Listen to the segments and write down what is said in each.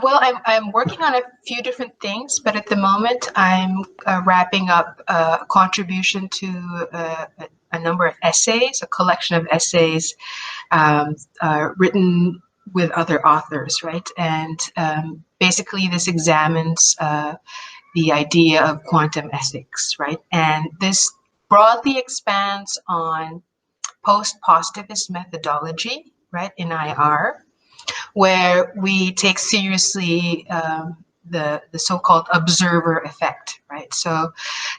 Well, I'm working on a few different things, but at the moment I'm wrapping up a contribution to a number of essays, a collection of essays written with other authors, right? And basically this examines the idea of quantum ethics, right? And this broadly expands on post-positivist methodology, right, in IR, where we take seriously the so-called observer effect, right? So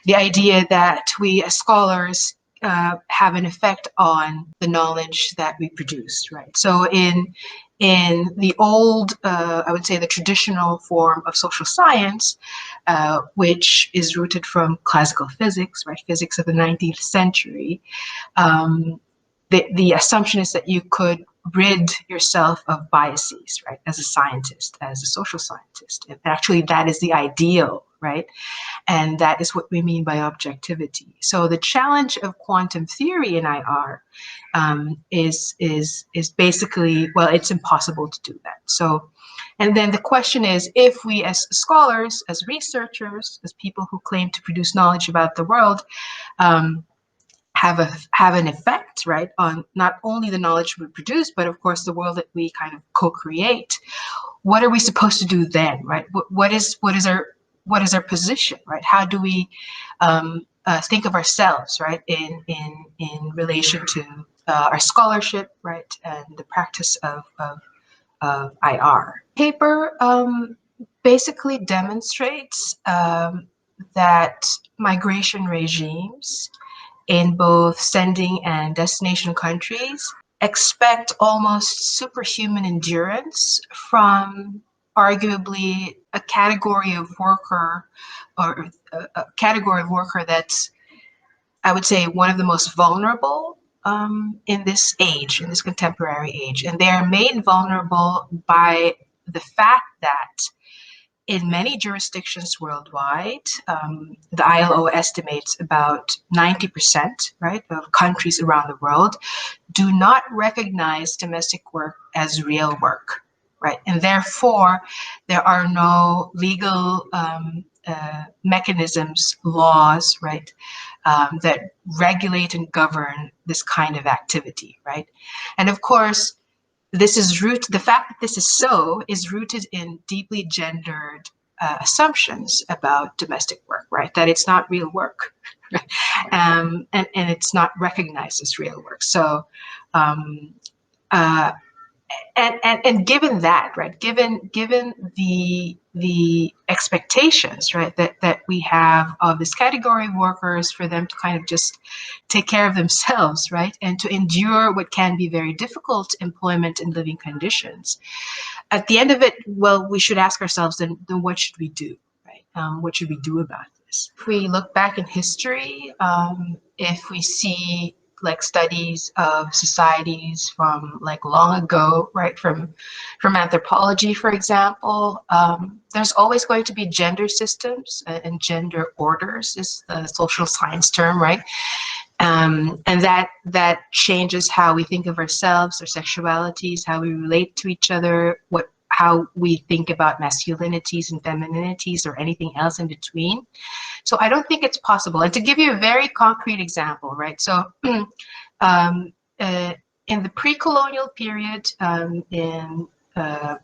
the idea that we as scholars have an effect on the knowledge that we produce, right? So in the old, I would say the traditional form of social science, which is rooted from classical physics, right? Physics of the 19th century, the assumption is that you could rid yourself of biases, right? As a scientist, as a social scientist. And actually that is the ideal, right? And that is what we mean by objectivity. So the challenge of quantum theory in IR is basically, well, it's impossible to do that. So, and then the question is, if we as scholars, as researchers, as people who claim to produce knowledge about the world, have an effect, right, on not only the knowledge we produce, but of course the world that we kind of co-create. What are we supposed to do then, right? What is our position, right? How do we think of ourselves, right, in relation to our scholarship, right, and the practice of IR? Paper basically demonstrates that migration regimes in both sending and destination countries expect almost superhuman endurance from arguably a category of worker, or a category of worker that's, I would say, one of the most vulnerable in this age, in this contemporary age. And they are made vulnerable by the fact that in many jurisdictions worldwide, the ILO estimates about 90%, right, of countries around the world do not recognize domestic work as real work, right? And therefore, there are no legal mechanisms, laws, right, that regulate and govern this kind of activity, right? And of course, the fact that this is so is rooted in deeply gendered assumptions about domestic work, right? That it's not real work, and it's not recognized as real work. So, and given that, right? Given the expectations, right, that we have of this category of workers, for them to kind of just take care of themselves, right, and to endure what can be very difficult employment and living conditions. At the end of it, well, we should ask ourselves then what should we do, right? What should we do about this? If we look back in history, if we see like studies of societies from like long ago, right, from anthropology, for example, there's always going to be gender systems, and gender orders is the social science term, right? And that changes how we think of ourselves, our sexualities, how we relate to each other, how we think about masculinities and femininities, or anything else in between. So I don't think it's possible. And to give you a very concrete example, right? So in the pre-colonial period,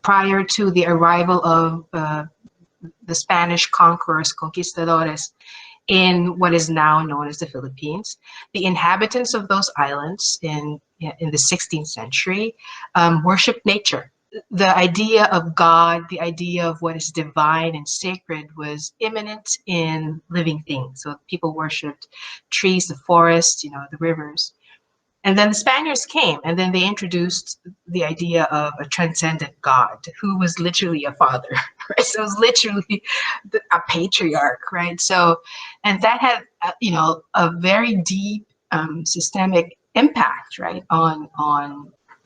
prior to the arrival of the Spanish conquerors, conquistadores, in what is now known as the Philippines, the inhabitants of those islands in the 16th century worshiped nature. The idea of God, the idea of what is divine and sacred, was immanent in living things. So people worshipped trees, the forest, the rivers. And then the Spaniards came, and then they introduced the idea of a transcendent God who was literally a father, right? So it was literally a patriarch, right? So, and that had, a very deep systemic impact, right, on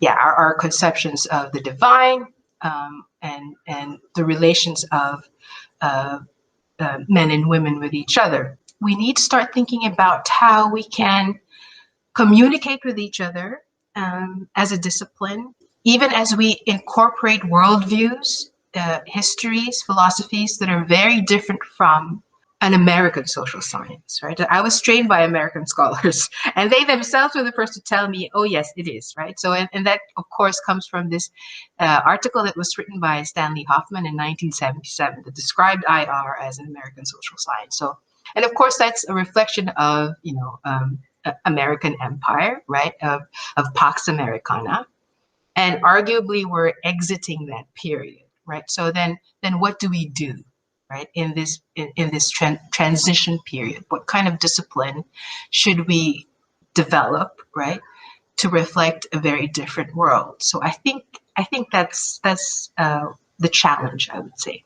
our conceptions of the divine, and the relations of men and women with each other. We need to start thinking about how we can communicate with each other as a discipline, even as we incorporate worldviews histories, philosophies that are very different from an American social science, right? I was trained by American scholars, and they themselves were the first to tell me, oh, yes, it is, right? So, and that, of course, comes from this article that was written by Stanley Hoffman in 1977 that described IR as an American social science. So, and of course, that's a reflection of, American empire, right? Of Pax Americana. And arguably, we're exiting that period, right? So then what do we do, right, in this transition period? What kind of discipline should we develop, right, to reflect a very different world? So I think that's the challenge, I would say.